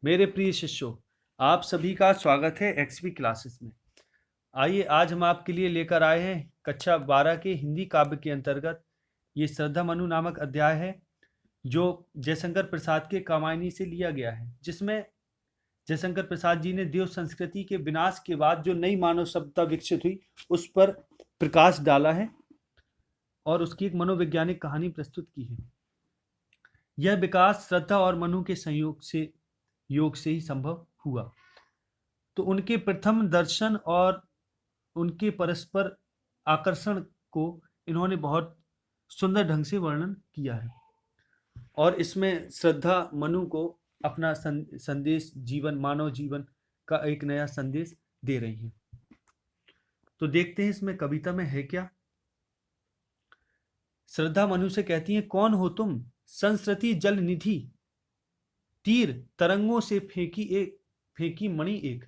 मेरे प्रिय शिष्यों, आप सभी का स्वागत है एक्सपी क्लासेस में। आइए आज हम आपके लिए लेकर आए हैं कक्षा 12 के हिंदी काव्य के अंतर्गत ये श्रद्धा मनु नामक अध्याय है जो जयशंकर प्रसाद के कामायनी से लिया गया है, जिसमें जयशंकर प्रसाद जी ने देव संस्कृति के विनाश के बाद जो नई मानव सभ्यता विकसित हुई उस पर प्रकाश डाला है और उसकी एक मनोवैज्ञानिक कहानी प्रस्तुत की है। यह विकास श्रद्धा और मनु के योग से ही संभव हुआ। तो उनके प्रथम दर्शन और उनके परस्पर आकर्षण को इन्होंने बहुत सुंदर ढंग से वर्णन किया है और इसमें श्रद्धा मनु को अपना संदेश जीवन मानव जीवन का एक नया संदेश दे रही है। तो देखते हैं इसमें कविता में है क्या। श्रद्धा मनु से कहती है, कौन हो तुम संस्कृति जल निधि, तीर तरंगों से फेंकी मणि एक।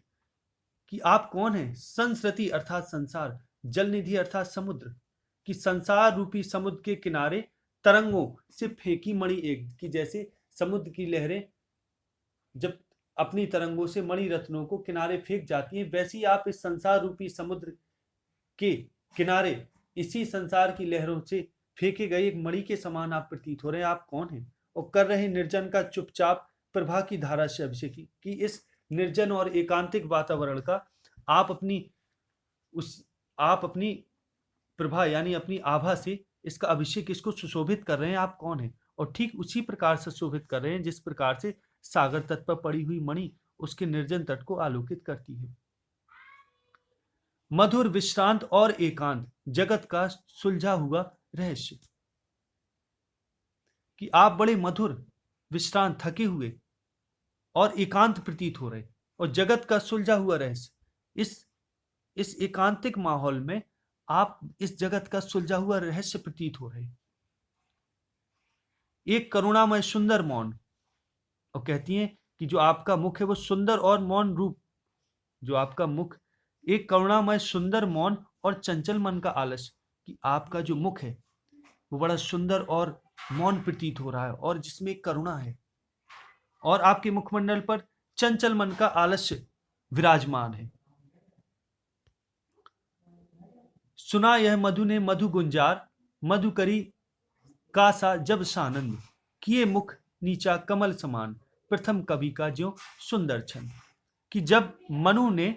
कि आप कौन हैं? संस्कृति अर्थात संसार, जल निधि अर्थात समुद्र, कि संसार रूपी समुद्र के किनारे तरंगों से फेंकी मणि एक। कि जैसे समुद्र की लहरें जब अपनी तरंगों से मणि रत्नों को किनारे फेंक जाती हैं, वैसे ही आप इस संसार रूपी समुद्र के किनारे इसी संसार की लहरों से फेंके गए एक मणि के समान आप प्रतीत हो रहे हैं। आप कौन हैं? और कर रहे निर्जन का चुपचाप प्रभा की धारा से अभिषेक। कि इस निर्जन और एकांतिक वातावरण का आप अपनी प्रभा यानी अपनी आभा से इसका अभिषेक, इसको सुशोभित कर रहे हैं। आप कौन हैं? और ठीक उसी प्रकार से शोभित कर रहे हैं जिस प्रकार से सागर तट पर पड़ी हुई मणि उसके निर्जन तट को आलोकित करती है। मधुर विश्रांत और एकांत जगत का सुलझा हुआ रहस्य। कि आप बड़े मधुर विश्रांत थके हुए और एकांत प्रतीत हो रहे और जगत का सुलझा हुआ रहस्य। इस एकांतिक माहौल में आप इस जगत का सुलझा हुआ रहस्य प्रतीत हो रहे। एक करुणामय सुंदर मौन, और कहती हैं कि जो आपका मुख है वो सुंदर और मौन रूप, जो आपका मुख एक करुणामय सुंदर मौन और चंचल मन का आलस्य। कि आपका जो मुख है वो बड़ा सुंदर और मौन प्रतीत हो रहा है और जिसमें एक करुणा है, और आपके मुखमंडल पर चंचल मन का आलस्य विराजमान है। सुना यह मधु ने मधु गुंजार, मधु करी का सा जब सानंद, किए मुख नीचा कमल समान, प्रथम कवि का ज्यों सुंदर छंद। कि जब मनु ने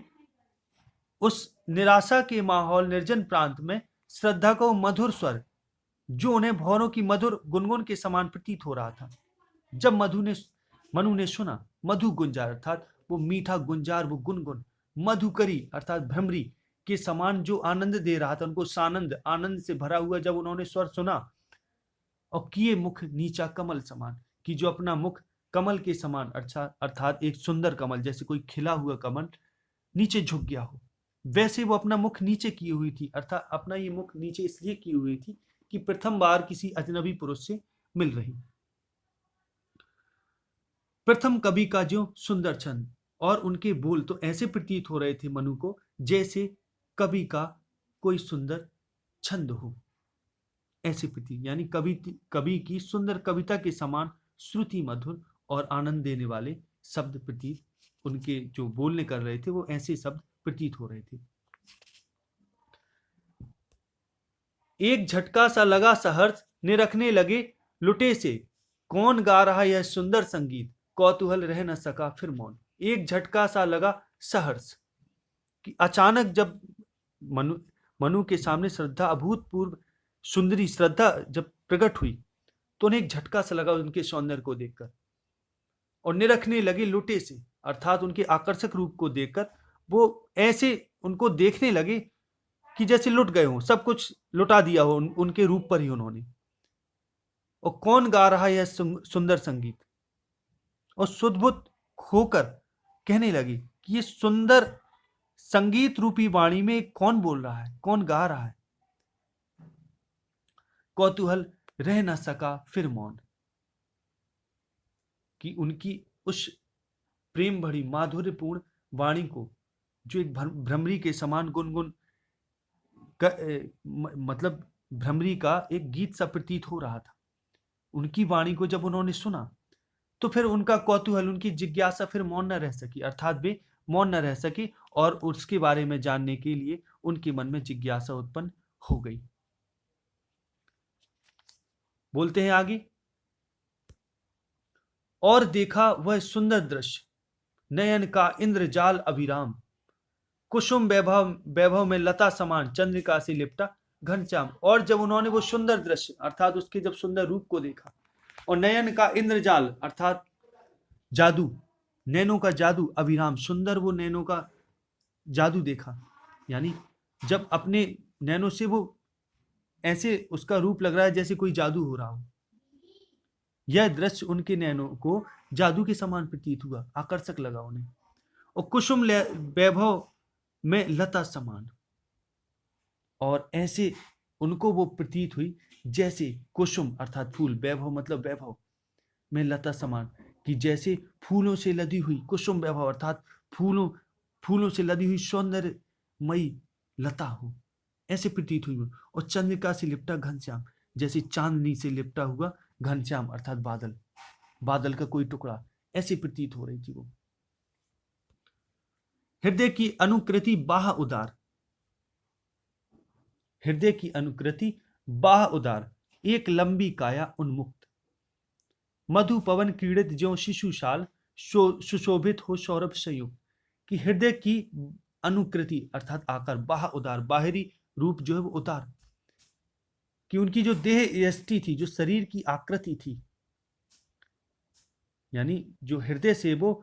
उस निराशा के माहौल निर्जन प्रांत में श्रद्धा को मधुर स्वर जो उन्हें भौरों की मधुर गुनगुन के समान प्रतीत हो रहा था, जब मनु ने सुना, मधु गुंजार अर्थात वो मीठा गुंजार, वो गुनगुन, मधुकरी अर्थात भ्रमरी के समान जो आनंद दे रहा था उनको, सानंद आनंद से भरा हुआ जब उन्होंने स्वर सुना, और किए मुख नीचा कमल समान, कि जो अपना मुख कमल के समान अर्थात एक सुंदर कमल, जैसे कोई खिला हुआ कमल नीचे झुक गया हो, वैसे वो अपना मुख नीचे की हुई थी। अर्थात अपना ये मुख नीचे इसलिए की हुई थी कि प्रथम बार किसी अजनबी पुरुष से मिल रही। प्रथम कवि का जो सुंदर छंद, और उनके बोल तो ऐसे प्रतीत हो रहे थे मनु को जैसे कवि का कोई सुंदर छंद हो, ऐसे प्रतीत, यानी कवि की सुंदर कविता के समान श्रुति मधुर और आनंद देने वाले शब्द प्रतीत, उनके जो बोलने कर रहे थे वो ऐसे शब्द प्रतीत हो रहे थे। एक झटका सा लगा सहर्ष, निरखने लगे लुटे से, कौन गा रहा यह सुंदर संगीत, कौतूहल रह न सका फिर मौन। एक झटका सा लगा सहर्ष, कि अचानक जब मनु के सामने श्रद्धा, अभूतपूर्व सुंदरी श्रद्धा जब प्रकट हुई तो उन्हें एक झटका सा लगा उनके सौंदर्य को देखकर, और निरखने लगे लुटे से अर्थात उनके आकर्षक रूप को देखकर वो ऐसे उनको देखने लगे कि जैसे लुट गए हों, सब कुछ लुटा दिया हो उनके रूप पर ही उन्होंने। और कौन गा रहा है यह सुंदर संगीत, और सुदबुद होकर कहने लगी कि ये सुंदर संगीत रूपी वाणी में कौन बोल रहा है, कौन गा रहा है। कौतूहल रह न सका फिर मौन, कि उनकी उस प्रेम भरी माधुर्यपूर्ण वाणी को जो एक भ्रमरी के समान गुनगुन मतलब भ्रमरी का एक गीत सा प्रतीत हो रहा था, उनकी वाणी को जब उन्होंने सुना तो फिर उनका कौतूहल, उनकी जिज्ञासा फिर मौन न रह सकी, अर्थात वे मौन न रह सकी और उसके बारे में जानने के लिए उनके मन में जिज्ञासा उत्पन्न हो गई। बोलते हैं आगे, और देखा वह सुंदर दृश्य, नयन का इंद्रजाल अभिराम, कुसुम वैभव वैभव में लता समान, चंद्रिका से लिपटा घनश्याम। और जब उन्होंने वो सुंदर दृश्य अर्थात उसके जब सुंदर रूप को देखा, और नयन का इंद्रजाल अर्थात जादू, नैनों का जादू, अभिराम सुंदर वो नैनों का जादू देखा, यानी जब अपने नैनों से वो ऐसे उसका रूप लग रहा है जैसे कोई जादू हो रहा हो, यह दृश्य उनके नैनों को जादू के समान प्रतीत हुआ, आकर्षक लगा उन्हें। और कुसुम वैभव में लता समान, और ऐसे उनको वो प्रतीत हुई जैसे कुसुम अर्थात फूल, वैभव मतलब वैभव में लता समान, कि जैसे फूलों से लदी हुई, कुसुम वैभव अर्थात फूलों फूलों से लदी हुई सौंदर्यमयी लता हो, ऐसे प्रतीत हुई। और चंद्रिका से लिपटा घनश्याम, जैसे चांदनी से लिपटा हुआ घनश्याम अर्थात बादल, बादल का कोई टुकड़ा, ऐसे प्रतीत हो रही थी वो। हृदय की अनुकृति बाह उदार, हृदय की अनुकृति बाह उदार, एक लंबी काया उन्मुक्त, मधु पवन क्रीड़ित ज्यों शिशुशाल, सुशोभित हो सौरभ संयुक्त। कि हृदय की अनुकृति अर्थात आकार, बाह उदार, बाहरी रूप जो है वो उदार, कि उनकी जो देह यष्टि थी, जो शरीर की आकृति थी, यानी जो हृदय से वो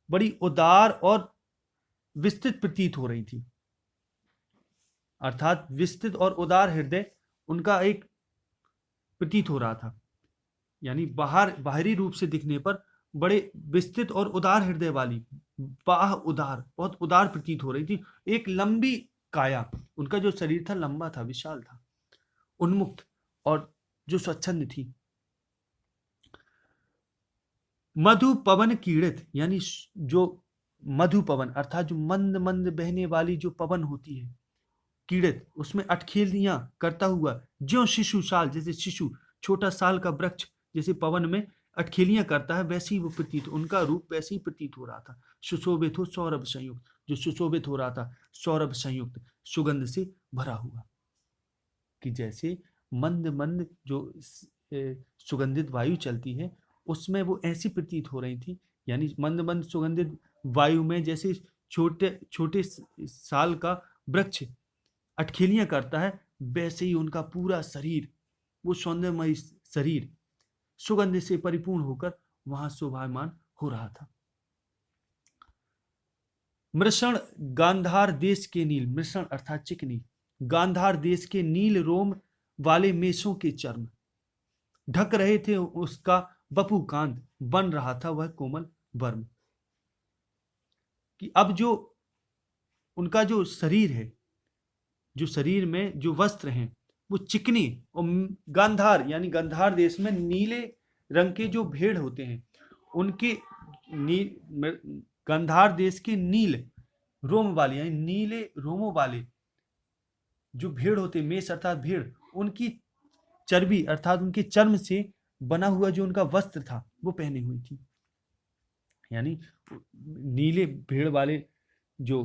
बड़ी उदार और विस्तृत प्रतीत हो रही थी, अर्थात विस्तृत और उदार हृदय उनका एक प्रतीत हो रहा था, यानी बाहरी रूप से दिखने पर बड़े विस्तृत और उदार हृदय वाली, बाह उदार, बहुत उदार प्रतीत हो रही थी। एक लंबी काया, उनका जो शरीर था लंबा था, विशाल था, उन्मुक्त और जो स्वच्छंद थी। मधु पवन कीड़ित, यानी जो मधु पवन अर्थात जो मंद मंद बहने वाली जो पवन होती है, कीड़ित उसमें अटखेलियां करता हुआ, ज्यों शिशु साल, जैसे शिशु छोटा साल का वृक्ष जैसे पवन में अटखेलियां करता है, वैसे ही वो प्रतीत, उनका रूप वैसे ही प्रतीत हो रहा था। सुशोभित हो सौरभ संयुक्त, जो सुशोभित हो रहा था सौरभ संयुक्त, सुगंध से भरा हुआ, कि जैसे मंद मंद जो सुगंधित वायु चलती है उसमें वो ऐसी प्रतीत हो रही थी, यानी मंद मंद सुगंधित वायु में जैसे छोटे छोटे साल का वृक्ष अटखेलियां करता है, वैसे ही उनका पूरा शरीर, वो सौंदर्यमय शरीर सुगंध से परिपूर्ण होकर वहां शोभायमान हो रहा था। मृषण गांधार देश के नील, मृषण अर्थात चिकनी, गांधार देश के नील रोम वाले मेषों के चर्म ढक रहे थे उसका बपू कांत, बन रहा था वह कोमल वर्म। कि अब जो उनका जो शरीर है, जो शरीर में जो वस्त्र हैं वो चिकनी, और गांधार यानी गांधार देश में नीले रंग के जो भेड़ होते हैं उनके गांधार देश के नील रोम वाले यानी नीले रोमों वाले जो भेड़ होते, मेष अर्थात भेड़, उनकी चर्बी अर्थात उनके चर्म से बना हुआ जो उनका वस्त्र था वो पहने हुई थी। यानी नीले भेड़ वाले जो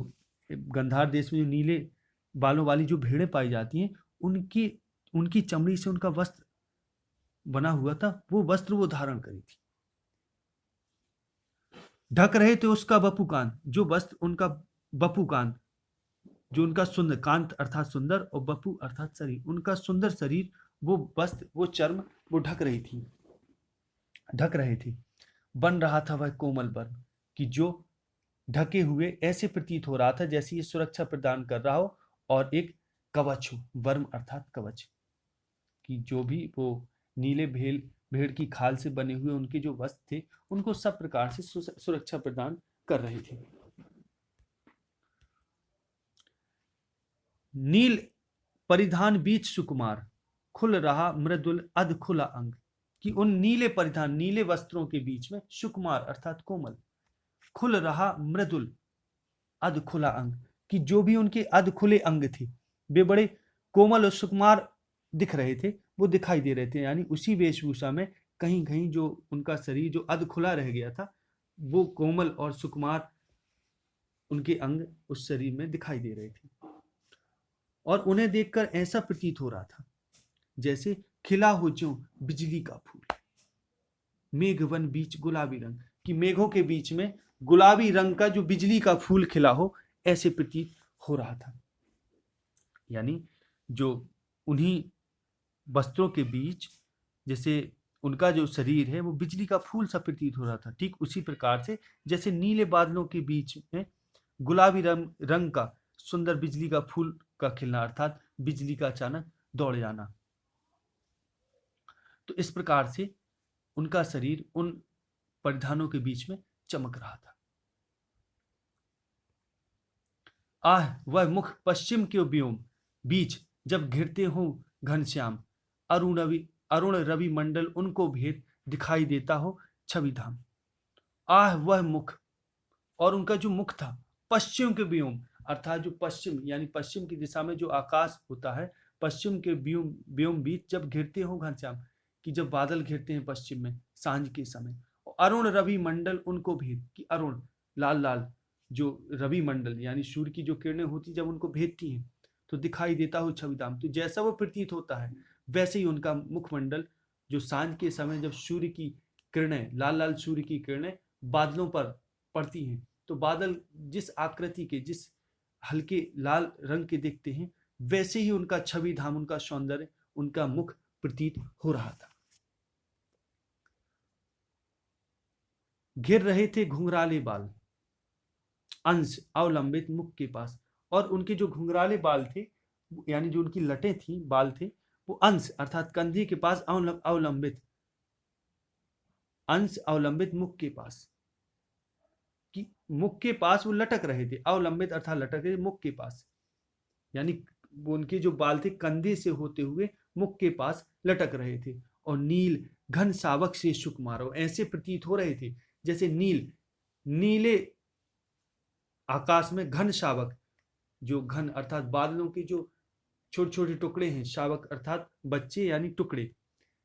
गांधार देश में जो नीले बालों वाली जो भेड़ें पाई जाती हैं, उनकी उनकी चमड़ी से उनका वस्त्र बना हुआ था, वो वस्त्र वो धारण करी थी। ढक रहे थे उसका बपू कांत, जो वस्त्र उनका बपू कांत, जो उनका सुंदर, कांत अर्थात सुंदर और बपू अर्थात शरीर, उनका सुंदर शरीर, वो वस्त्र वो चर्म वो ढक रही थी, ढक रहे थे। बन रहा था वह कोमल वर्म, कि जो ढके हुए ऐसे प्रतीत हो रहा था जैसे ये सुरक्षा प्रदान कर रहा हो और एक कवच हो, वर्म अर्थात कवच, कि जो भी वो नीले भेड़ की खाल से बने हुए उनके जो वस्त्र थे उनको सब प्रकार से सुरक्षा प्रदान कर रहे थे। नील परिधान बीच सुकुमार, खुल रहा मृदुल अध खुला अंग, कि उन नीले परिधान, नीले वस्त्रों के बीच में सुकुमार अर्थात कोमल, खुल रहा मृदुल अध खुला अंग, कि जो भी उनके अध खुले अंग थे वे बड़े कोमल और सुकुमार दिख रहे थे, वो दिखाई दे रहे थे, यानी उसी वेशभूषा में कहीं कहीं जो उनका शरीर जो अध खुला रह गया था, वो कोमल और सुकुमार उनके अंग उस शरीर में दिखाई दे रहे थे। और उन्हें देखकर ऐसा प्रतीत हो रहा था जैसे खिला हो ज्यों बिजली का फूल, मेघवन बीच गुलाबी रंग, कि मेघों के बीच में गुलाबी रंग का जो बिजली का फूल खिला हो, ऐसे प्रतीत हो रहा था। यानी जो उन्हीं वस्त्रों के बीच जैसे उनका जो शरीर है वो बिजली का फूल सा प्रतीत हो रहा था, ठीक उसी प्रकार से जैसे नीले बादलों के बीच में गुलाबी रंग का सुंदर बिजली का फूल का खिलना, अर्थात बिजली का अचानक दौड़ जाना। तो इस प्रकार से उनका शरीर उन परिधानों के बीच में चमक रहा था। आह, वह मुख पश्चिम के व्योम बीच जब घिरते हो घनश्याम, अरुण रवि मंडल उनको भेद दिखाई देता हो छवि धाम। आह, वह मुख, और उनका जो मुख था पश्चिम के व्योम, अर्थात जो पश्चिम यानी पश्चिम की दिशा में जो आकाश होता है, पश्चिम के व्योम बीच जब घिरते हो घनश्याम, कि जब बादल घिरते हैं पश्चिम में सांझ के समय, अरुण रवि मंडल उनको भेद, कि अरुण लाल लाल जो रवि मंडल यानी सूर्य की जो किरणें होती जब उनको भेदती हैं तो दिखाई देता हो छविधाम। तो जैसा वो प्रतीत होता है वैसे ही उनका मुखमंडल जो सांझ के समय जब सूर्य की किरणें, लाल लाल सूर्य की किरणें बादलों पर पड़ती हैं, तो बादल जिस आकृति के, जिस हल्के लाल रंग के दिखते हैं, वैसे ही उनका छवि धाम, उनका सौंदर्य, उनका मुख प्रतीत हो रहा था। घिर रहे थे घुंघराले बाल अंश अवलंबित मुख के पास, और उनके जो घुंघराले बाल थे यानी जो उनकी लटें थी, बाल थे, वो अंश अर्थात कंधे के पास अवलंबित, अंश अवलंबित मुख के पास, कि मुख के पास वो लटक रहे थे, अवलंबित अर्थात लटक रहे मुख के पास, यानी वो उनके जो बाल थे कंधे से होते हुए मुख के पास लटक रहे थे। और नील घन सावक से सुकुमारो, ऐसे प्रतीत हो रहे थे जैसे नीले आकाश में घन शावक, जो घन अर्थात बादलों के जो छोटे छोटे टुकड़े हैं, शावक अर्थात बच्चे यानी टुकड़े,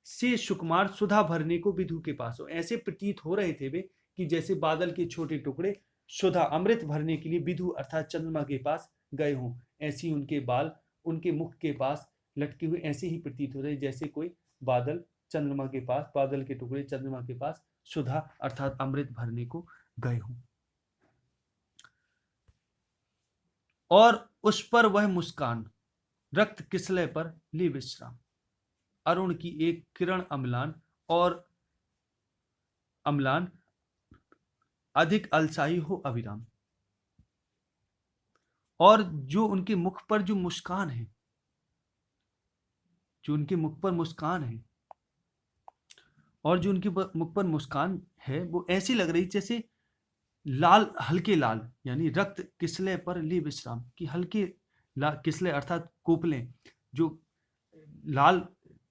से सुकुमार सुधा भरने को विधु के पास हो, ऐसे प्रतीत हो रहे थे वे कि जैसे बादल के छोटे टुकड़े सुधा अमृत भरने के लिए विधु अर्थात चंद्रमा के पास गए हों, ऐसी उनके बाल उनके मुख के पास लटके हुए ऐसे ही प्रतीत हो रहे जैसे कोई बादल चंद्रमा के पास, बादल के टुकड़े चंद्रमा के पास सुधा अर्थात अमृत भरने को गए हों। और उस पर वह मुस्कान रक्त किसलय पर ले विश्राम, अरुण की एक किरण अम्लान अधिक अलसाई हो अविराम। और जो उनके मुख पर जो मुस्कान है, जो उनके मुख पर मुस्कान है, और जो उनके मुख पर मुस्कान है वो ऐसी लग रही जैसे लाल, हल्के लाल यानी रक्त किसले पर ले विश्राम, की हल्के किसले अर्थात कोपलें, जो लाल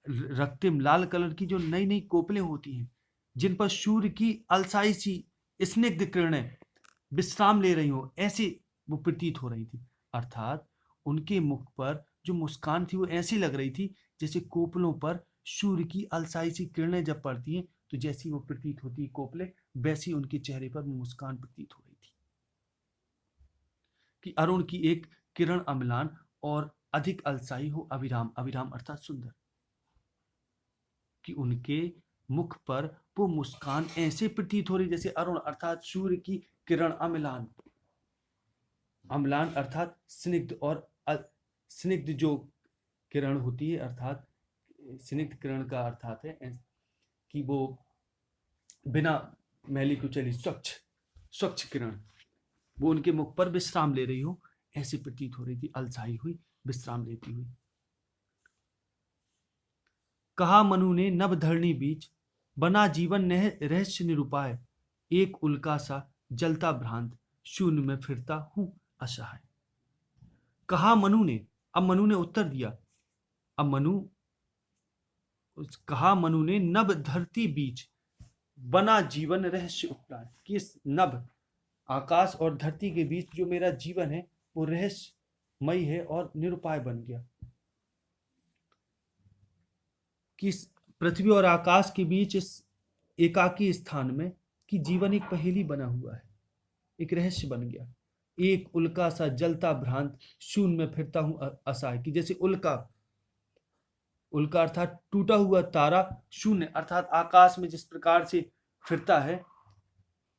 रक्तिम लाल कलर की जो नई नई कोपलें होती हैं, जिन पर सूर्य की अलसाई सी स्निग्ध किरणें विश्राम ले रही हो, ऐसी वो प्रतीत हो रही थी। अर्थात उनके मुख पर जो मुस्कान थी वो ऐसी लग रही थी जैसे कोपलों पर सूर्य की अलसाई सी किरणें जब पड़ती हैं तो जैसी वो प्रतीत होती है कोपले, वैसी उनके चेहरे पर मुस्कान प्रतीत हो रही थी। कि अरुण की एक किरण अम्लान और अधिक अलसाई हो अविराम, अविराम अर्थात सुंदर, कि उनके मुख पर वो मुस्कान ऐसे प्रतीत हो रही जैसे अरुण अर्थात सूर्य की किरण अम्लान, अम्लान अर्थात स्निग्ध, और स्निग्ध जो किरण होती है अर्थात स्निग्ध किरण का अर्थात है कि वो बिना मैली कुचली स्वच्छ किरण, वो उनके मुख पर विश्राम ले रही हो ऐसी प्रतीत हो रही थी, अलसाई हुई विश्राम लेती हुई। कहा मनु ने नभ धरणी बीच बना जीवन रहस्य निरूपाय, एक उल्का सा जलता भ्रांत शून्य में फिरता हूं असहाय। कहा मनु ने, अब मनु ने उत्तर दिया, अब कहा मनु ने नभ धरती बीच बना जीवन रहस्य उपराय, कि इस नभ आकाश और धरती के बीच जो मेरा जीवन है वो रहस्यमय है और निरुपाय बन गया। कि पृथ्वी और आकाश के बीच इस एकाकी स्थान में कि जीवन एक पहेली बना हुआ है, एक रहस्य बन गया। एक उल्का सा जलता भ्रांत शून्य में फिरता हूं असहाय, कि जैसे उल्का, उल्का अर्थात टूटा हुआ तारा, शून्य अर्थात आकाश में जिस प्रकार से फिरता है,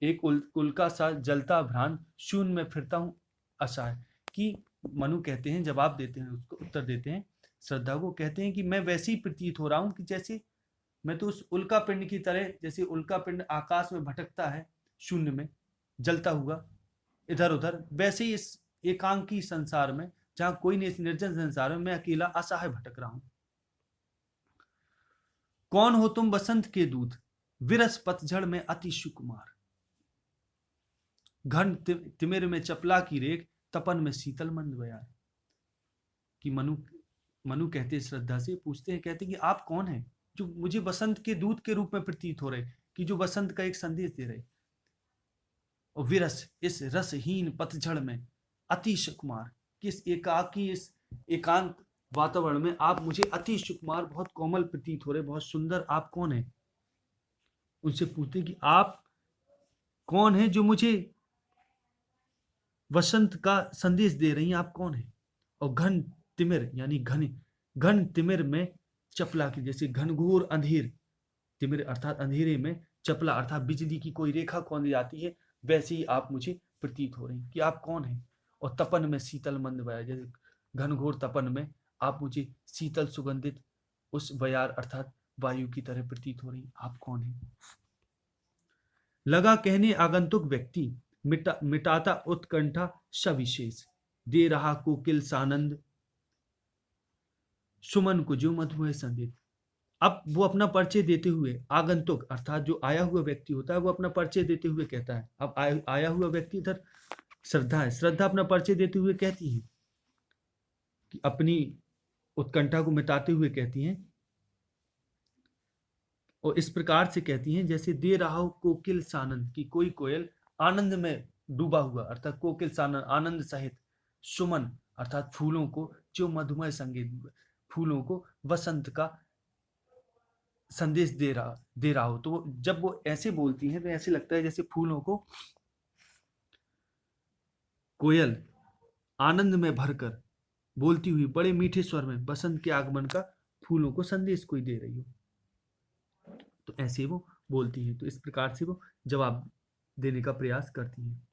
एक उल्का सा जलता भ्रांत शून्य में फिरता हूं असहाय। कि मनु कहते हैं, जवाब देते हैं, उसको उत्तर देते हैं श्रद्धा को, कहते हैं कि मैं वैसे ही प्रतीत हो रहा हूं कि जैसे मैं तो उस उल्का पिंड की तरह, जैसे उल्का पिंड आकाश में भटकता है शून्य में जलता हुआ इधर उधर, वैसे ही इस एकांकी संसार में, जहां कोई नहीं, इस निर्जन संसार में मैं अकेला असहाय भटक रहा हूं। कौन हो तुम बसंत के दूत, विरस पतझड़ में अति सुकुमार, घन तिमिर में चपला की रेख, तपन में शीतल मंद बयार। कि मनु कहते हैं, श्रद्धा से पूछते हैं, कहते हैं कि आप कौन हैं जो मुझे बसंत के दूत के रूप में प्रतीत हो रहे, कि जो बसंत का एक संदेश दे रहे, और विरस, इस रसहीन पतझड़ में अति सुकुमार, किस एकाकी, इस एकांत वातावरण में आप मुझे अति सुकुमार, बहुत कोमल प्रतीत हो रहे, बहुत सुंदर, आप कौन हैं। उनसे पूछते कि आप कौन हैं जो मुझे वसंत का संदेश दे रही हैं, आप कौन हैं। और घन तिमिर यानी घन तिमिर में चपला की, जैसे घनघोर अंधेर, तिमिर अर्थात अंधेरे में, चपला अर्थात बिजली की कोई रेखा कौन जाती है, वैसे ही आप मुझे प्रतीत हो रही हैं कि आप कौन हैं। और तपन में शीतल मंद बयार, जैसे घनघोर तपन में आप मुझे शीतल सुगंधित उस बयार अर्थात वायु की तरह प्रतीत हो रही, आप कौन हैं। लगा कहने आगंतुक व्यक्ति, मिटाता उत्कंठा सविशेष, दे रहा कोकिल सानंद, सुमन को जो मधुमय संदेश। अब वो अपना परिचय देते हुए, आगंतुक अर्थात जो आया हुआ व्यक्ति होता है, वो अपना परिचय देते हुए कहता है। अब आया हुआ व्यक्ति इधर श्रद्धा है। श्रद्धा अपना परिचय देते हुए कहती है, कि अपनी उत्कंठा को मिटाते हुए कहती हैं, और इस प्रकार से कहती हैं, जैसे दे रहा हो कोकिल सानंद, की कोई कोयल आनंद में डूबा हुआ, अर्थात कोकिल सानंद आनंद सहित, सुमन अर्थात फूलों को, जो मधुमय संगीत, फूलों को वसंत का संदेश दे रहा हो। तो जब वो ऐसे बोलती हैं तो ऐसे लगता है जैसे फूलों को कोयल आनंद में भरकर बोलती हुई बड़े मीठे स्वर में बसंत के आगमन का फूलों को संदेश कोई दे रही हो। तो ऐसे वो बोलती हैं। तो इस प्रकार से वो जवाब देने का प्रयास करती हैं।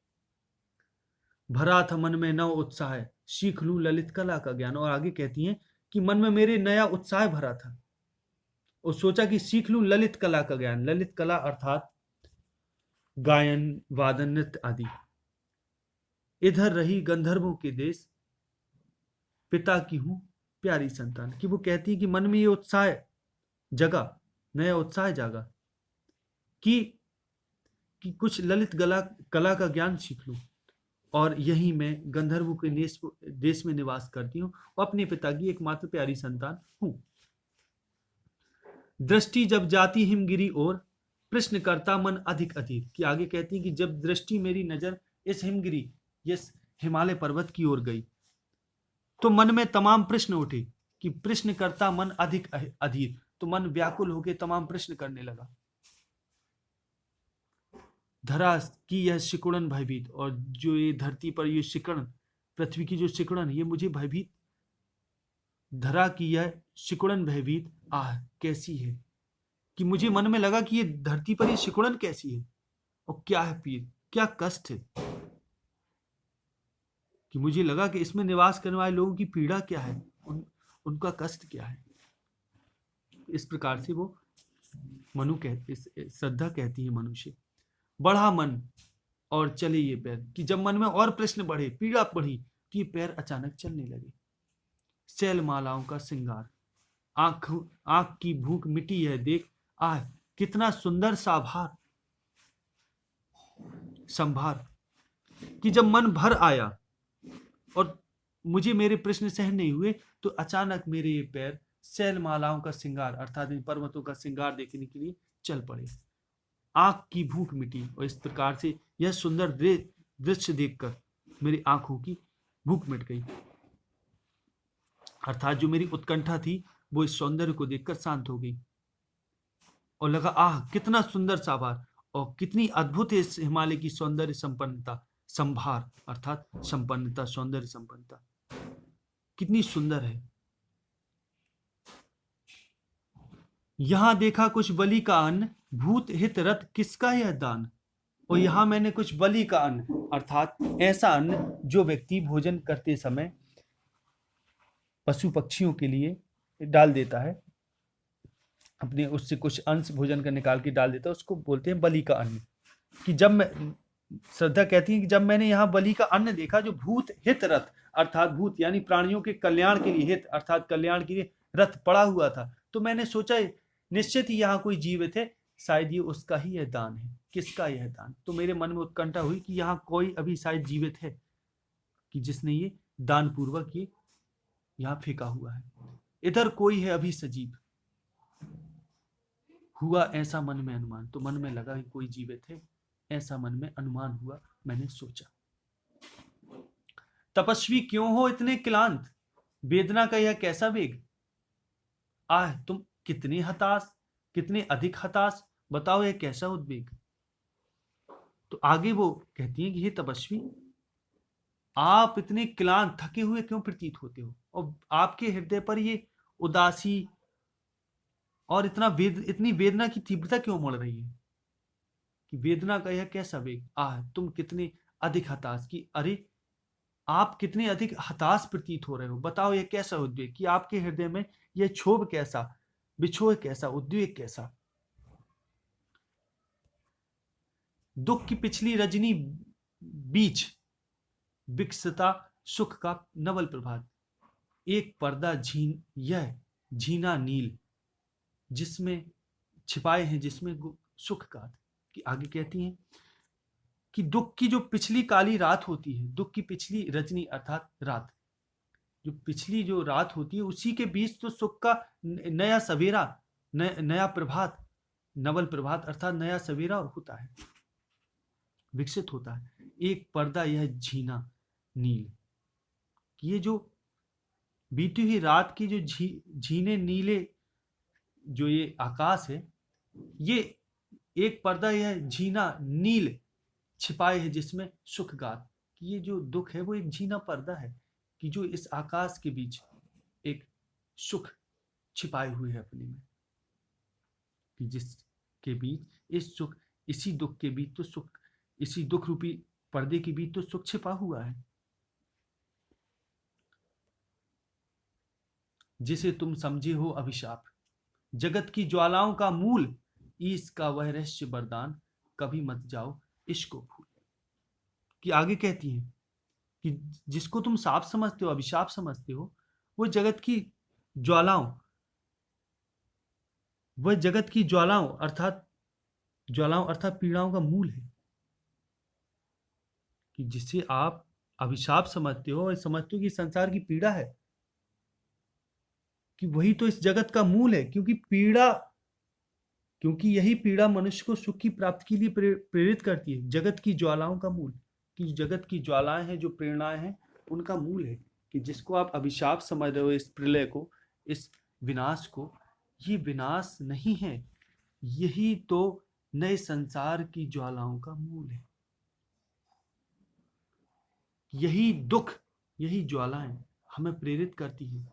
भरा था मन में नव उत्साह, सीख लूं ललित कला का ज्ञान। और आगे कहती हैं कि मन में मेरे नया उत्साह भरा था, और सोचा कि सीख लूं ललित कला का ज्ञान। ललित कला अर्थात गायन, वादन, नृत्य आदि। इधर रही गंधर्वों के देश, पिता की हूं प्यारी संतान। कि वो कहती है कि मन में ये उत्साह जगा, नया उत्साह जागा, कि कुछ ललित कला का ज्ञान सीख लूं, और यही मैं गंधर्वों के देश में निवास करती हूँ, और अपने पिता की एकमात्र प्यारी संतान हूं। दृष्टि जब जाती हिमगिरी और, प्रश्न करता मन अधिक अधीर। कि आगे कहती है कि जब दृष्टि, मेरी नजर इस हिमगिरी, इस हिमालय पर्वत की ओर गई, तो मन में तमाम प्रश्न उठे, कि प्रश्न करता मन अधिक अधीर। तो मन व्याकुल होकर तमाम प्रश्न करने लगा। धरा की यह सिकुड़न भयभीत, और जो ये धरती पर ये सिकुड़न, पृथ्वी की जो सिकुड़न, ये मुझे भयभीत, धरा की यह सिकुड़न भयभीत आह कैसी है। कि मुझे मन में लगा कि ये धरती पर ये सिकुड़न कैसी है, और क्या है पीर, क्या कष्ट है। कि मुझे लगा कि इसमें निवास करने वाले लोगों की पीड़ा क्या है, उनका कष्ट क्या है। इस प्रकार से वो श्रद्धा कहती है मनु से। बढ़ा मन और चले ये पैर। कि जब मन में और प्रश्न बढ़े, पीड़ा बढ़ी, तो ये पैर अचानक चलने लगे। शैल मालाओं का श्रृंगार, आंख की भूख मिटी है देख, आह कितना सुंदर संभार। कि जब मन भर आया और मुझे मेरे प्रश्न सहन नहीं हुए, तो अचानक मेरे ये पैर शैल मालाओं का श्रृंगार अर्थात इन पर्वतों का श्रृंगार देखने के लिए चल पड़े। आंख की भूख मिटी, और इस प्रकार से यह सुंदर दृश्य देखकर मेरी आंखों की भूख मिट गई। अर्थात जो मेरी उत्कंठा थी वो इस सौंदर्य को देखकर शांत हो गई। और लगा आह कितना सुंदर साभार, और कितनी अद्भुत है इस हिमालय की सौंदर्य संपन्नता, संभार अर्थात संपन्नता, सौंदर्य संपन्नता कितनी सुंदर है। यहां देखा कुछ बलि का अन्न, भूत हित रत किसका यह दान। और यहां मैंने कुछ बलि का अन्न अर्थात ऐसा अन्न जो व्यक्ति भोजन करते समय पशु पक्षियों के लिए डाल देता है, अपने उससे कुछ अंश भोजन का निकाल के डाल देता है, उसको बोलते हैं बलि का अन्न। कि जब मैं, श्रद्धा कहती है कि जब मैंने यहाँ बलि का अन्न देखा जो भूत हित रथ अर्थात भूत यानी प्राणियों के कल्याण के लिए, हित अर्थात कल्याण के लिए रथ पड़ा हुआ था, तो मैंने सोचा निश्चित ही यहाँ कोई जीवित है, शायद ये उसका ही यह दान है। किसका यह दान? तो मेरे मन में उत्कंठा हुई कि यहाँ कोई अभी शायद जीवित है कि जिसने ये दान पूर्वक ये यहाँ फेंका हुआ है। इधर कोई है अभी सजीव। हुआ ऐसा मन में अनुमान, तो मन में लगा कि कोई जीवित है, ऐसा मन में अनुमान हुआ। मैंने सोचा तपस्वी क्यों हो इतने क्लांत, वेदना का यह कैसा वेग। आह तुम कितने हताश, कितने अधिक हताश, बताओ यह कैसा उद्वेग। तो आगे वो कहती है कि हे तपस्वी, आप इतने क्लांत थके हुए क्यों प्रतीत होते हो, और आपके हृदय पर ये उदासी और इतनी वेदना की तीव्रता क्यों मड़ रही है। कि वेदना का यह कैसा वेग, आह तुम कितने अधिक हताश, की अरे आप कितने अधिक हताश प्रतीत हो रहे हो, बताओ यह कैसा उद्वेग, कि आपके हृदय में यह क्षोभ कैसा, विक्षोभ कैसा, उद्वेग कैसा। दुख की पिछली रजनी बीच विकसता सुख का नवल प्रभात, एक पर्दा यह झीना नील जिसमें छिपाए हैं, जिसमें सुख का। कि आगे कहती हैं कि दुख की जो पिछली काली रात होती है, दुख की पिछली रजनी अर्थात रात, जो पिछली जो रात होती है उसी के बीच तो सुख का नया सवेरा, नया प्रभात, नवल प्रभात अर्थात नया सवेरा होता है, विकसित होता है। एक पर्दा यह झीना नील, ये जो बीती हुई रात की जो झीने नीले जो ये आकाश है, ये एक पर्दा यह झीना नील छिपाए है जिसमें सुख गात। ये जो दुख है वो एक झीना पर्दा है कि जो इस आकाश के बीच एक सुख छिपाए हुए है अपने में, कि जिसके बीच इस सुख, इसी दुख के बीच तो सुख, इसी दुख रूपी पर्दे के बीच तो सुख छिपा हुआ है। जिसे तुम समझे हो अभिशाप, जगत की ज्वालाओं का मूल, ईश का वह रहस्य वरदान, कभी मत जाओ इश्को भूल। कि आगे कहती है कि जिसको तुम साप समझते हो, अभिशाप समझते हो, वो जगत की ज्वालाओं, वह जगत की ज्वालाओं अर्थात पीड़ाओं का मूल है। कि जिसे आप अभिशाप समझते हो और समझते हो कि संसार की पीड़ा है, कि वही तो इस जगत का मूल है। क्योंकि यही पीड़ा मनुष्य को सुख की प्राप्ति के लिए प्रेरित करती है। जगत की ज्वालाओं का मूल, कि जगत की ज्वालाएं हैं, जो प्रेरणाएं हैं, उनका मूल है। कि जिसको आप अभिशाप समझ रहे हो, इस प्रलय को, इस विनाश को, ये विनाश नहीं है, यही तो नए संसार की ज्वालाओं का मूल है। यही दुख, यही ज्वालाएं हमें प्रेरित करती हैं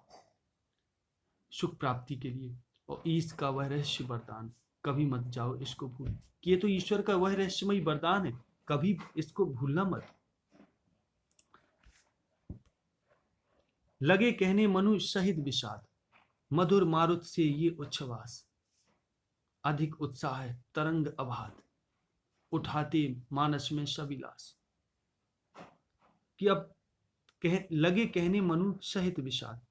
सुख प्राप्ति के लिए। और ईश का वह रहस्य वरदान, कभी मत जाओ इसको भूल। ये तो ईश्वर का वह रहस्यमय वरदान है, कभी इसको भूलना मत। लगे कहने मनु शहीद विषाद, मधुर मारुत से ये उच्छ्वास, अधिक उत्साह है तरंग अभात, उठाते मानस में सविलास। कि अब लगे कहने मनु सहित विषाद,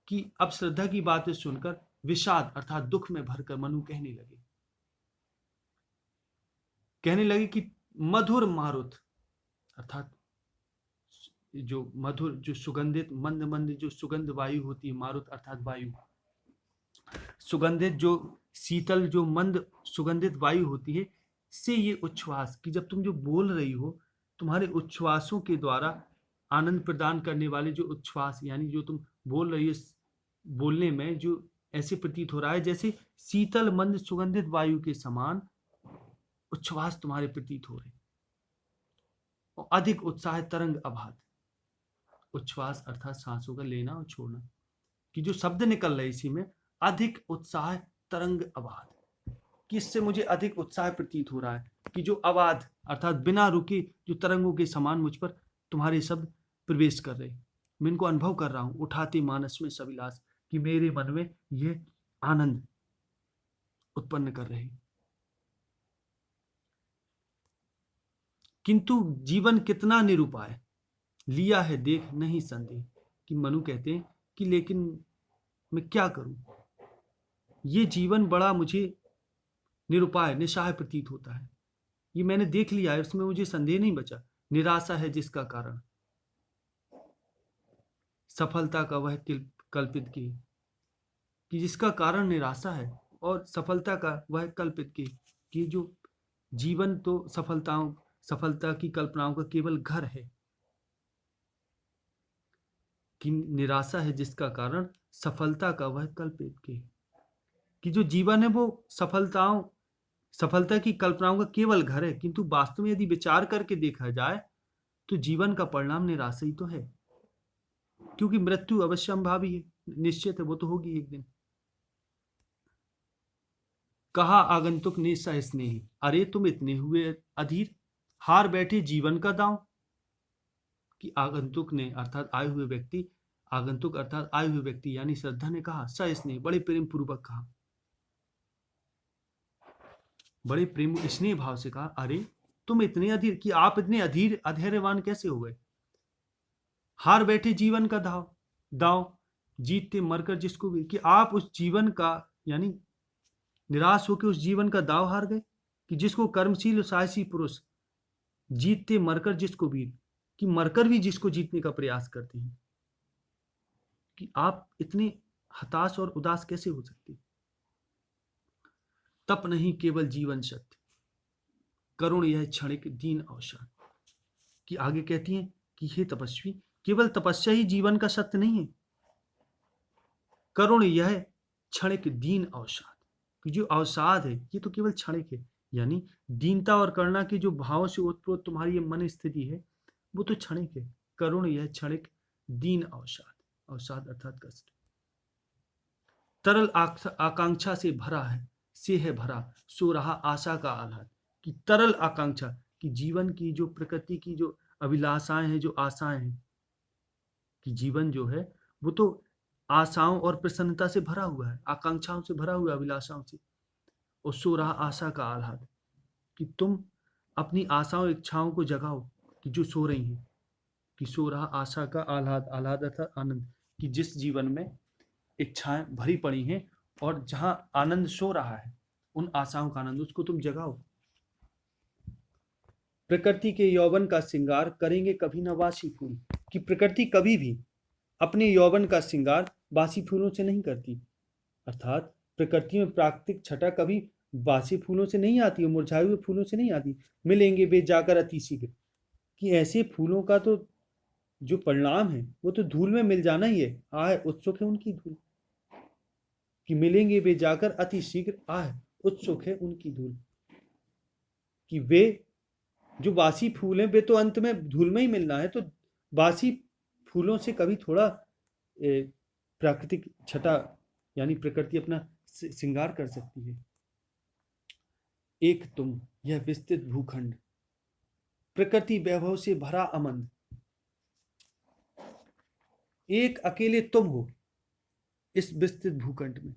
कि अब श्रद्धा की बातें सुनकर विषाद अर्थात दुख में भरकर मनु कहने लगे कि मधुर मारुत अर्थात जो मधुर, जो सुगंधित, मंद मंद जो सुगंध वायु होती है, मारुत अर्थात वायु, सुगंधित जो शीतल जो मंद सुगंधित वायु होती है, से ये उच्छ्वास, कि जब तुम जो बोल रही हो, तुम्हारे उच्छ्वासों के द्वारा आनंद प्रदान करने वाले जो उच्छ्वास, यानी जो तुम बोल रही हो, बोलने में जो ऐसे प्रतीत हो रहा है जैसे शीतल मंद सुगंधित वायु के समान उच्छ्वास तुम्हारे प्रतीत हो रहे, और अधिक उत्साह तरंग अभात। उच्छ्वास अर्थात सांसों का लेना और छोड़ना, कि जो शब्द निकल रहे इसी में अधिक उत्साह तरंग अबाध, किससे मुझे अधिक उत्साह प्रतीत हो रहा है कि जो अबाध अर्थात बिना रुके जो तरंगों के समान मुझ पर तुम्हारे शब्द प्रवेश कर रहे, मैं इनको अनुभव कर रहा हूं, उठाते मानस में सविलास, कि मेरे मन में ये आनंद उत्पन्न कर रहे। किंतु जीवन कितना निरुपाय, लिया है देख नहीं संदेह। कि मनु कहते हैं कि लेकिन मैं क्या करूं, ये जीवन बड़ा मुझे निरुपाय निस्सहाय प्रतीत होता है, ये मैंने देख लिया है, उसमें मुझे संदेह नहीं बचा। निराशा है जिसका कारण सफलता का वह कल्पित की, कि जिसका कारण निराशा है और सफलता का वह कल्पित की, कि जो जीवन तो सफलता की कल्पनाओं का केवल घर है, कि निराशा है जिसका कारण सफलता का वह कल्पित की, कि जो जीवन है वो सफलता की कल्पनाओं का केवल घर है, किंतु वास्तव में यदि विचार करके देखा जाए तो जीवन का परिणाम निराशा ही तो है, क्योंकि मृत्यु अवश्यंभावी है, निश्चित है, वो तो होगी एक दिन। कहा आगंतुक ने सस्नेही, अरे तुम इतने हुए अधीर, हार बैठे जीवन का दांव। कि आगंतुक ने अर्थात आए हुए व्यक्ति, आगंतुक अर्थात आए हुए व्यक्ति यानी श्रद्धा ने कहा, सस्नेह बड़े प्रेम पूर्वक कहा, बड़े प्रेम स्नेह भाव से कहा, अरे तुम इतने अधीर, कि आप इतने अधीर अधैर्यवान कैसे हो गए। हार बैठे जीवन का दांव, जीतते मरकर जिसको भी, कि आप उस जीवन का यानी निराश होकर उस जीवन का दांव हार गए, कि जिसको कर्मशील साहसी पुरुष जीतते मरकर जिसको भी, कि मरकर भी जिसको जीतने का प्रयास करते हैं, कि आप इतने हताश और उदास कैसे हो सकते। तप नहीं केवल जीवन सत्य, करुण यह क्षणिक दीन अवसाद। कि आगे कहती हैं कि हे तपस्वी, केवल तपस्या ही जीवन का सत्य नहीं है, करुण यह क्षणिक दीन अवसाद, कि जो अवसाद है ये तो केवल क्षणिक है, यानी दीनता और करुणा के जो भावों से उत्पन्न तुम्हारी ये मन स्थिति है वो तो क्षणिक है। करुण यह क्षणिक दीन अवसाद, अवसाद अर्थात कष्ट। तरल आकांक्षा से भरा है, से है भरा सो रहा आशा का आह्लाद। कि तरल आकांक्षा, कि जीवन की जो प्रकृति की जो अभिलाषाएं हैं, जो आशाएं हैं, कि जीवन जो है वो तो आशाओं और प्रसन्नता से भरा हुआ है, आकांक्षाओं से भरा हुआ है, अभिलाषाओं से, और सो रहा आशा का आह्लाद। कि तुम अपनी आशाओं इच्छाओं को जगाओ, कि जो सो रही हैं, कि सो रहा आशा का आह्लाद, आह्लाद अर्थात आनंद, कि जिस जीवन में इच्छाएं भरी पड़ी हैं और जहां आनंद सो रहा है, उन आशाओं का आनंद उसको तुम जगाओ। प्रकृति के यौवन का श्रृंगार करेंगे कभी न वासी फूल। कि प्रकृति कभी भी अपने यौवन का श्रृंगार बासी फूलों से नहीं करती, अर्थात प्रकृति में प्राकृतिक छटा कभी बासी फूलों से नहीं आती, मुरझाए हुए फूलों से नहीं आती। मिलेंगे वे जाकर अति शीघ्र, कि ऐसे फूलों का तो जो परिणाम है वो तो धूल में मिल जाना ही है, आह उत्सुक है उनकी धूल। कि मिलेंगे वे जाकर अति शीघ्र, आह उत्सुक है उनकी धूल। कि वे जो बासी फूल हैं वे तो अंत में धूल में ही मिलना है, तो बासी फूलों से कभी थोड़ा प्राकृतिक छटा यानी प्रकृति अपना श्रृंगार कर सकती है। एक तुम यह विस्तृत भूखंड, प्रकृति वैभव से भरा अमंद। एक अकेले तुम हो इस विस्तृत भूखंड में,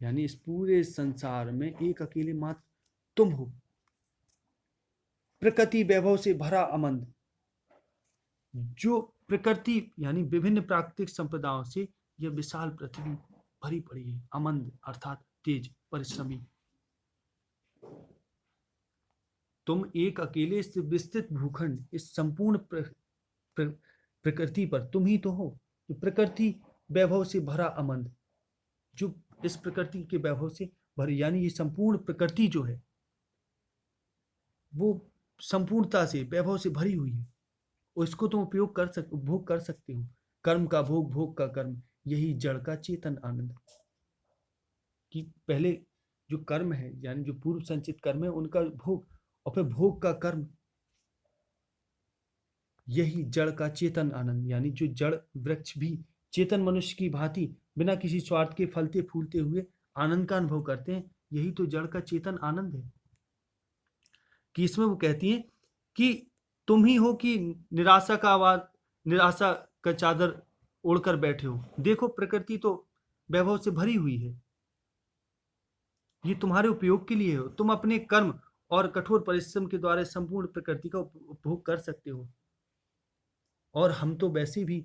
यानी इस पूरे संसार में एक अकेले मात्र तुम हो, प्रकृति वैभव से भरा अमंद। जो प्रकृति यानी विभिन्न प्राकृतिक संपदाओं से यह विशाल पृथ्वी भरी पड़ी है, अमंद अर्थात तेज परिश्रमी। तुम एक अकेले इस विस्तृत भूखंड, इस संपूर्ण प्रकृति पर तुम ही तो हो, जो प्रकृति वैभव से भरा अमंद, जो इस प्रकृति के वैभव से भरी, यानी ये संपूर्ण प्रकृति जो है वो संपूर्णता से वैभव से भरी हुई है, और इसको तुम उपभोग कर सकते हो। कर्म का भोग, भोग का कर्म, यही जड़ का चेतन आनंद। कि पहले जो कर्म है, यानी जो पूर्व संचित कर्म है, उनका भोग, और फिर भोग का कर्म, यही जड़ का चेतन आनंद, यानी जो जड़ वृक्ष भी चेतन मनुष्य की भांति बिना किसी स्वार्थ के फलते फूलते हुए आनंद का अनुभव करते हैं, यही तो जड़ का चेतन आनंद है। कि इसमें वो कहती है कि तुम ही हो कि निराशा का चादर ओढ़कर बैठे हो। देखो प्रकृति तो वैभव से भरी हुई है, ये तुम्हारे उपयोग के लिए हो। तुम अपने कर्म और कठोर परिश्रम के द्वारा संपूर्ण प्रकृति का उपभोग कर सकते हो। और हम तो वैसे भी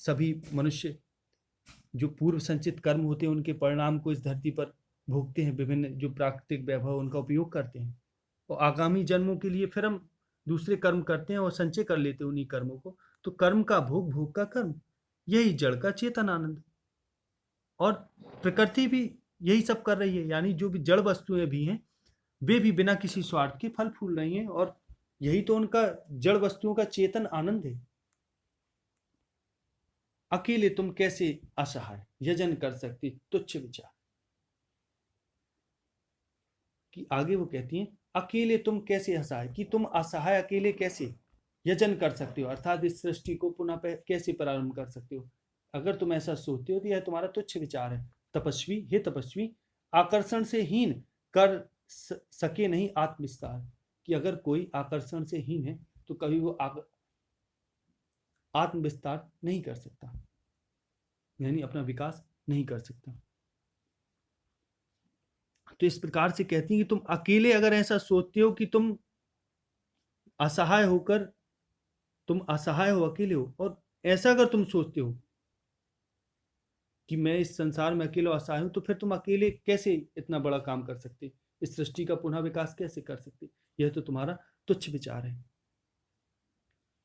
सभी मनुष्य जो पूर्व संचित कर्म होते हैं, उनके परिणाम को इस धरती पर भोगते हैं, विभिन्न जो प्राकृतिक वैभव उनका उपयोग करते हैं, और आगामी जन्मों के लिए फिर हम दूसरे कर्म करते हैं और संचय कर लेते हैं उन्हीं कर्मों को। तो कर्म का भोग, भोग का कर्म, यही जड़ का चेतन आनंद। और प्रकृति भी यही सब कर रही है, यानी जो भी जड़ वस्तुएं भी हैं, वे भी बिना किसी स्वार्थ के फल फूल रही हैं, और यही तो उनका जड़ वस्तुओं का चेतन आनंद है। अकेले तुम कैसे असहाय यजन कर सकती तुच्छ विचार। कि आगे वो कहती हैं, अकेले तुम कैसे असहाय, कि तुम असहाय अकेले कैसे यजन कर सकते हो, अर्थात इस सृष्टि को पुनः कैसे प्रारंभ कर सकते हो। अगर तुम ऐसा सोचते हो तो यह तुम्हारा तुच्छ विचार है। तपस्वी, हे तपस्वी, आकर्षण से हीन कर सके नहीं आत्मविस्तार। कि अगर कोई आकर्षण से हीन है तो कभी वो आत्मविस्तार नहीं कर सकता, यानी अपना विकास नहीं कर सकता। तो इस प्रकार से कहती हैं कि तुम अकेले अगर ऐसा सोचते हो कि तुम असहाय हो, अकेले हो, और ऐसा अगर तुम सोचते हो कि मैं इस संसार में अकेले असहाय हूं, तो फिर तुम अकेले कैसे इतना बड़ा काम कर सकते, इस सृष्टि का पुनः विकास कैसे कर सकते। यह तो तुम्हारा तुच्छ विचार है।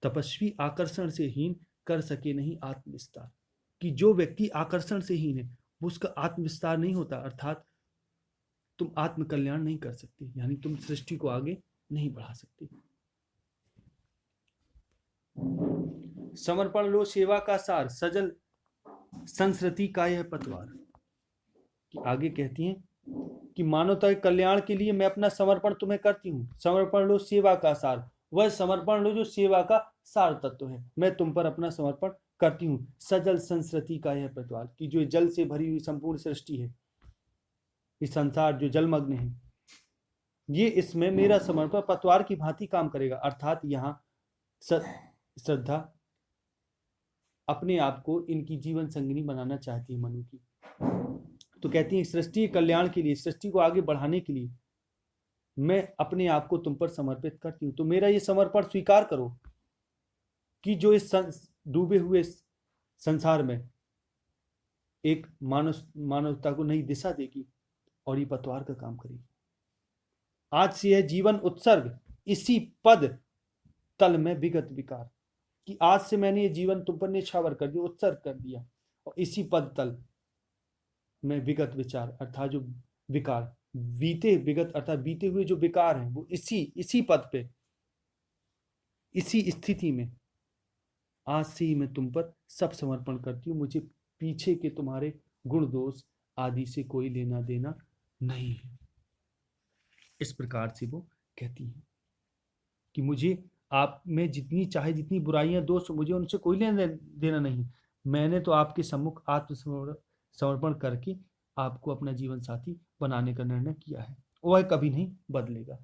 तपस्वी आकर्षण से हीन कर सके नहीं आत्मविस्तार। कि जो व्यक्ति आकर्षण से हीन है वो उसका आत्मविस्तार नहीं होता, अर्थात तुम आत्म कल्याण नहीं कर सकते, यानी तुम सृष्टि को आगे नहीं बढ़ा सकते। समर्पण लो सेवा का सार, सजल संस्कृति का यह पतवार। कि आगे कहती हैं कि मानवता के कल्याण के लिए मैं अपना समर्पण तुम्हें करती हूँ। समर्पण लो सेवा का सार, वह समर्पण लो जो सेवा का सार तत्व है, मैं तुम पर अपना समर्पण करती हूँ। सजल संस्कृति का यह पतवार, कि जो जल से भरी हुई संपूर्ण सृष्टि है, ये संसार जो जलमग्न है, ये इसमें मेरा समर्पण पतवार की भांति काम करेगा। अर्थात यहाँ श्रद्धा अपने आप को इनकी जीवन संगिनी बनाना चाहती है मनु की। तो कहती है सृष्टि के कल्याण के लिए, सृष्टि को आगे बढ़ाने के लिए मैं अपने आप को तुम पर समर्पित करती हूँ। तो मेरा ये समर्पण स्वीकार करो कि जो इस डूबे हुए संसार में एक मानवता को नई दिशा देगी और ये पतवार का काम करेगी। आज से यह जीवन उत्सर्ग इसी पद तल में विगत विकार। कि आज से मैंने ये जीवन तुम पर निछावर कर दिया, उत्सर्ग कर दिया, और इसी पद तल में विगत विचार, अर्थात जो विकार, विगत अर्थात बीते हुए जो विकार हैं, वो इसी पद पे, इसी स्थिति में आज से ही मैं तुम पर सब समर्पण करती हूँ। मुझे पीछे के तुम्हारे गुण दोष आदि से कोई लेना देना नहीं है। इस प्रकार से वो कहती है कि मुझे आप में जितनी चाहे जितनी बुराइयां दोष, मुझे उनसे कोई लेना देना नहीं। मैंने तो आपके सम्मुख आत्मसमर्पण करके आपको अपना जीवन साथी बनाने का निर्णय किया है, वह कभी नहीं बदलेगा।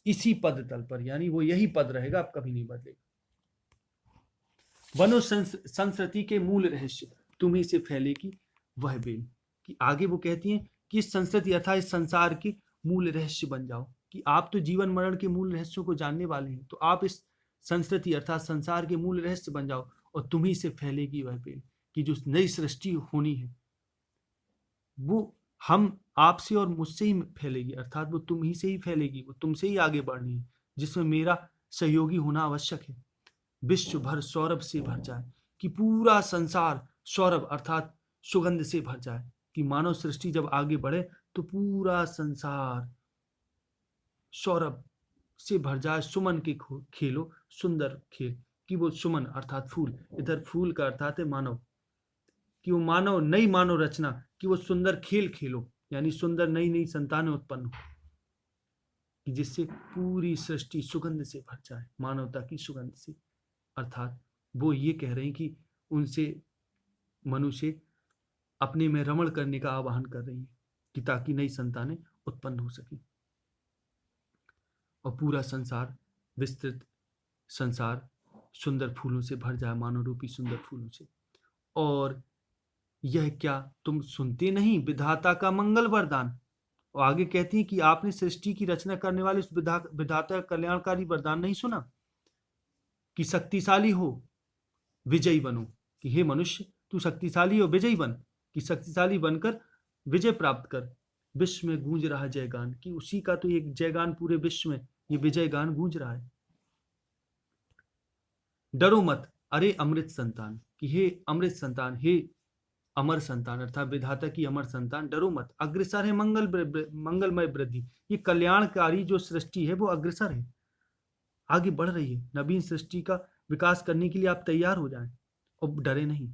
इसी पद तल पर, यानी वो यही पद रहेगा, अब कभी नहीं बदलेगा। बनो संस्कृति के मूल रहस्य, तुम्ही से फैलेगी वह बेल। कि आगे वो कहती हैं कि इस संस्कृति अर्थात इस संसार के मूल रहस्य बन जाओ। कि आप तो जीवन मरण के मूल रहस्यों को जानने वाले हैं, तो आप इस संस्कृति अर्थात संसार के मूल रहस्य बन जाओ, और तुम्ही से फैलेगी वह बेल। कि जो नई सृष्टि होनी है वो हम आपसे और मुझसे ही फैलेगी, अर्थात वो तुम ही से ही फैलेगी, वो तुमसे ही आगे बढ़नी है, जिसमें मेरा सहयोगी होना आवश्यक है। विश्व भर सौरभ से भर जाए, कि पूरा संसार सौरभ अर्थात सुगंध से भर जाए। कि मानव सृष्टि जब आगे बढ़े तो पूरा संसार सौरभ से भर जाए। सुमन के खेलो सुंदर खेल, कि वो सुमन अर्थात फूल, इधर फूल का अर्थात है मानव, कि वो नई मानव रचना, कि वो सुंदर खेल खेलो, यानी सुंदर नई नई संतानें उत्पन्न हो, कि जिससे पूरी सृष्टि सुगंध से भर जाए, मानवता की सुगंध से। अर्थात वो ये कह रहे हैं कि उनसे मनुष्य अपने में रमण करने का आह्वान कर रही है, कि ताकि नई संतानें उत्पन्न हो सके और पूरा संसार, विस्तृत संसार सुंदर फूलों से भर जाए, मानव रूपी सुंदर फूलों से। और यह क्या तुम सुनते नहीं विधाता का मंगल वरदान? और आगे कहती है कि आपने सृष्टि की रचना करने वाले उस विधाता का कल्याणकारी वरदान नहीं सुना, कि शक्तिशाली हो, विजयी बनो, कि हे मनुष्य तू शक्तिशाली हो, विजयी बन, कि शक्तिशाली बनकर विजय प्राप्त कर। विश्व में गूंज रहा जयगान, कि उसी का तो एक जयगान पूरे विश्व में ये विजय गान गूंज रहा है। डरो मत अरे अमृत संतान, कि हे अमृत संतान, हे अमर संतान, अर्थात विधाता की अमर संतान, डरो मत, अग्रसर है मंगलमय वृद्धि। ये कल्याणकारी जो सृष्टि है वो अग्रसर है, आगे बढ़ रही है। नवीन सृष्टि का विकास करने के लिए आप तैयार हो जाएं और डरे नहीं,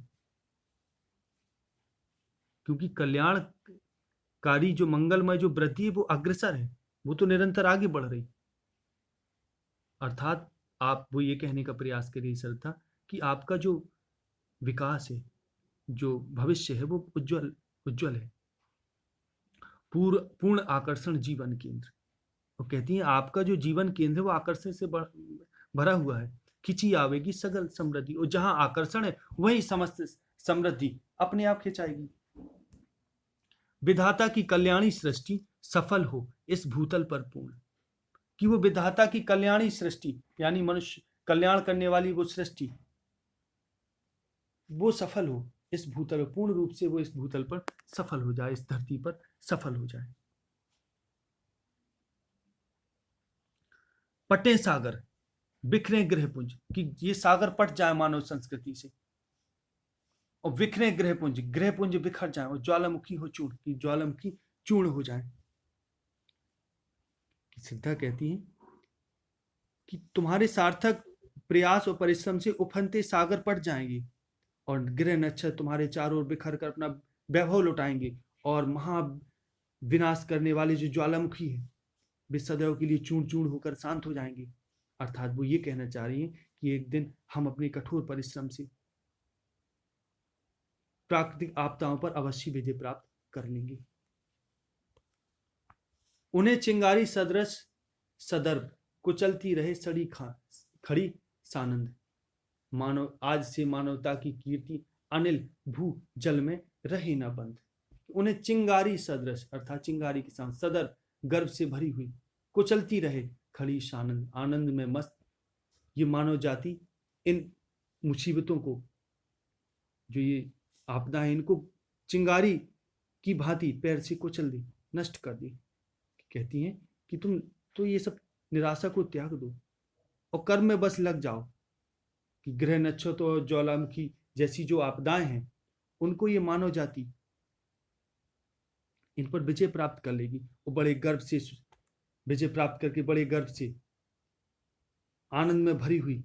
क्योंकि कल्याणकारी जो मंगलमय जो वृद्धि है वो अग्रसर है, वो तो निरंतर आगे बढ़ रही। अर्थात आप वो ये कहने का प्रयास करिए श्रद्धा, कि आपका जो विकास है, जो भविष्य है, वो उज्जवल उज्जवल है, पूर्ण आकर्षण जीवन केंद्र। वो कहती है आपका जो जीवन केंद्र है वो आकर्षण से भरा हुआ है, खिंची आवेगी सगल समृद्धि, और जहां आकर्षण है वही समस्त समृद्धि अपने आप खिंचाएगी। विधाता की कल्याणी सृष्टि सफल हो इस भूतल पर पूर्ण, कि वो विधाता की कल्याणी सृष्टि यानी मनुष्य कल्याण करने वाली वो सृष्टि वो सफल हो इस भूतल, पूर्ण रूप से वो इस भूतल पर सफल हो जाए, इस धरती पर सफल हो जाए। पटे सागर बिखरे गृहपुंज, कि ये सागर पट जाए मानव संस्कृति से, और बिखरे गृहपुंज बिखर जाए, और ज्वालामुखी हो चूर्ण, की ज्वालामुखी चूर्ण हो जाए। सिद्धा कहती है कि तुम्हारे सार्थक प्रयास और परिश्रम से उफनते सागर पट जाएंगे, और ग्रह नक्षत्र तुम्हारे चारों ओर बिखर कर अपना वैभव लुटाएंगे, और महा विनाश करने वाले जो ज्वालामुखी है वे सदैव के लिए चूर्ण चूर्ण होकर शांत हो जाएंगे। अर्थात वो ये कहना चाह रही हैं कि एक दिन हम अपने कठोर परिश्रम से प्राकृतिक आपदाओं पर अवश्य विजय प्राप्त कर लेंगे। उन्हें चिंगारी सदृश सदर्भ कुचलती रहे सड़ी खड़ी सानंद, मानव आज से मानवता की कीर्ति अनिल भू जल में रहे न बंद। उन्हें चिंगारी सदृश अर्थात चिंगारी के साथ सदर गर्भ से भरी हुई, कुचलती रहे खड़ी सानंद आनंद में मस्त ये मानव जाति इन मुसीबतों को, जो ये आपदा है, इनको चिंगारी की भांति पैर से कुचल दी, नष्ट कर दी। कहती हैं कि तुम तो ये सब निराशा को त्याग दो और कर्म में बस लग जाओ, कि ग्रह नक्षत्र और ज्वालामुखी जैसी जो आपदाएं हैं उनको ये मानव जाति इन पर विजय प्राप्त कर लेगी, और बड़े गर्व से विजय प्राप्त करके बड़े गर्व से आनंद में भरी हुई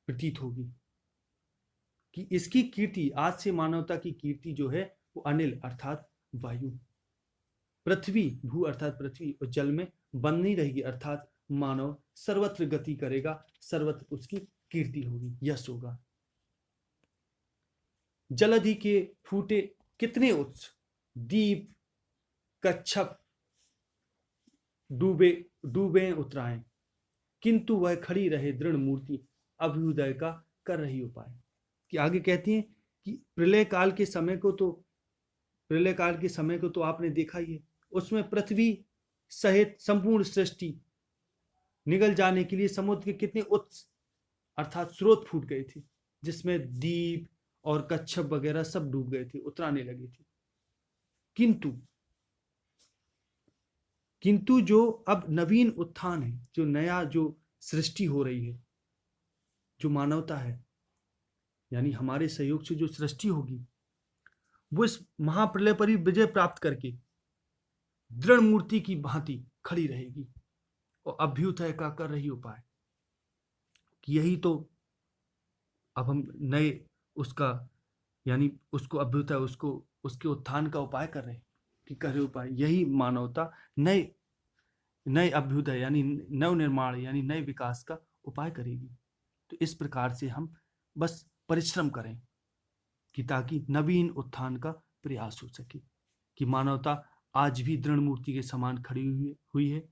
प्रतीत होगी, कि इसकी कीर्ति आज से मानवता की कीर्ति जो है वो अनिल अर्थात वायु, पृथ्वी भू अर्थात पृथ्वी और जल में बंद नहीं रहेगी, अर्थात मानव सर्वत्र गति करेगा, सर्वत्र उसकी कीर्ति होगी, यश होगा। जलधि के फूटे कितने उत्स, दीप कच्छप डूबे डूबे उतराएं, किंतु वह खड़ी रहे दृढ़ मूर्ति, अभ्युदय का कर रही उपाय। कि आगे कहती हैं कि प्रलय काल के समय को तो आपने देखा ही है, उसमें पृथ्वी सहित संपूर्ण सृष्टि निगल जाने के लिए समुद्र के कितने उत्स अर्थात स्रोत फूट गए थे, जिसमें दीप और कच्छप वगैरह सब डूब गए थे, उतराने लगे थे। किंतु जो अब नवीन उत्थान है, जो नया जो सृष्टि हो रही है, जो मानवता है, यानी हमारे सहयोग से जो सृष्टि होगी, वो इस महाप्रलय पर ही विजय प्राप्त करके दृढ़ मूर्ति की भांति खड़ी रहेगी और अभ्युदय का कर रही उपाय। कि यही तो अब हम नए उसका यानी उसको अभ्युदय, उसको उसके उत्थान का उपाय कर रहे हैं कि करे उपाय। यही मानवता नए नए अभ्युदय यानी नव निर्माण यानी नए विकास का उपाय करेगी। तो इस प्रकार से हम बस परिश्रम करें कि ताकि नवीन उत्थान का प्रयास हो सके, कि मानवता आज भी दृढ़ मूर्ति के समान खड़ी हुई है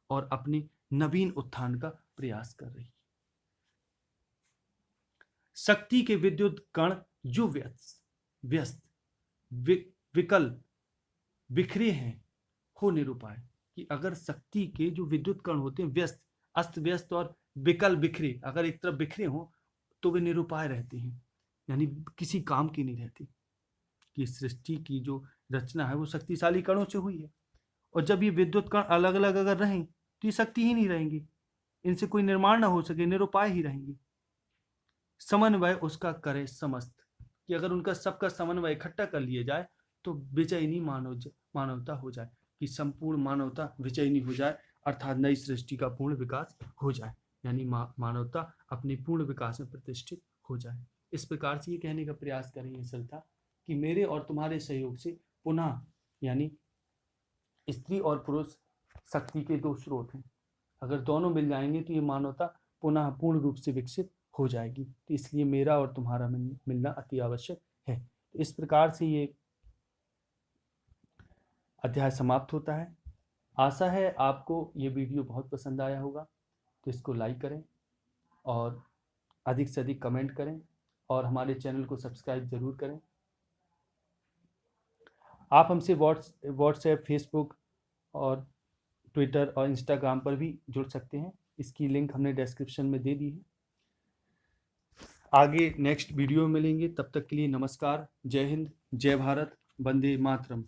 और अपने नवीन उत्थान का प्रयास कर रही है। शक्ति के विद्युत कण जो व्यस्त विकल बिखरे हैं हो निरुपाय, कि अगर शक्ति के जो विद्युत कण होते हैं व्यस्त, अस्त व्यस्त और विकल बिखरे, अगर एक तरफ बिखरे हो तो वे निरुपाय रहते हैं, यानी किसी काम की नहीं रहती। कि सृष्टि की जो रचना है वो शक्तिशाली कणों से हुई है, और जब ये विद्युत कण अलग अलग अगर रहें तो ये शक्ति ही नहीं रहेंगी, इनसे कोई निर्माण ना हो सके, निरुपाय ही रहेंगी। समन्वय उसका करे समस्त, कि अगर उनका सबका समन्वय इकट्ठा कर लिया जाए तो विजयिनी मानवता हो जाए, कि संपूर्ण मानवता विजयिनी हो जाए, अर्थात नई सृष्टि का पूर्ण विकास हो जाए, यानी मानवता अपने पूर्ण विकास में प्रतिष्ठित हो जाए। इस प्रकार से ये कहने का प्रयास करेंगे श्रद्धा कि मेरे और तुम्हारे सहयोग से पुनः, यानी स्त्री और पुरुष शक्ति के दो स्रोत हैं, अगर दोनों मिल जाएंगे तो ये मानवता पुनः पूर्ण रूप से विकसित हो जाएगी। तो इसलिए मेरा और तुम्हारा मिलना अति आवश्यक है। तो इस प्रकार से ये अध्याय समाप्त होता है। आशा है आपको ये वीडियो बहुत पसंद आया होगा, तो इसको लाइक करें और अधिक से अधिक कमेंट करें और हमारे चैनल को सब्सक्राइब जरूर करें। आप हमसे व्हाट्सएप, फेसबुक और ट्विटर और इंस्टाग्राम पर भी जुड़ सकते हैं, इसकी लिंक हमने डिस्क्रिप्शन में दे दी है। आगे नेक्स्ट वीडियो में मिलेंगे, तब तक के लिए नमस्कार, जय हिंद, जय भारत, वंदे मातरम।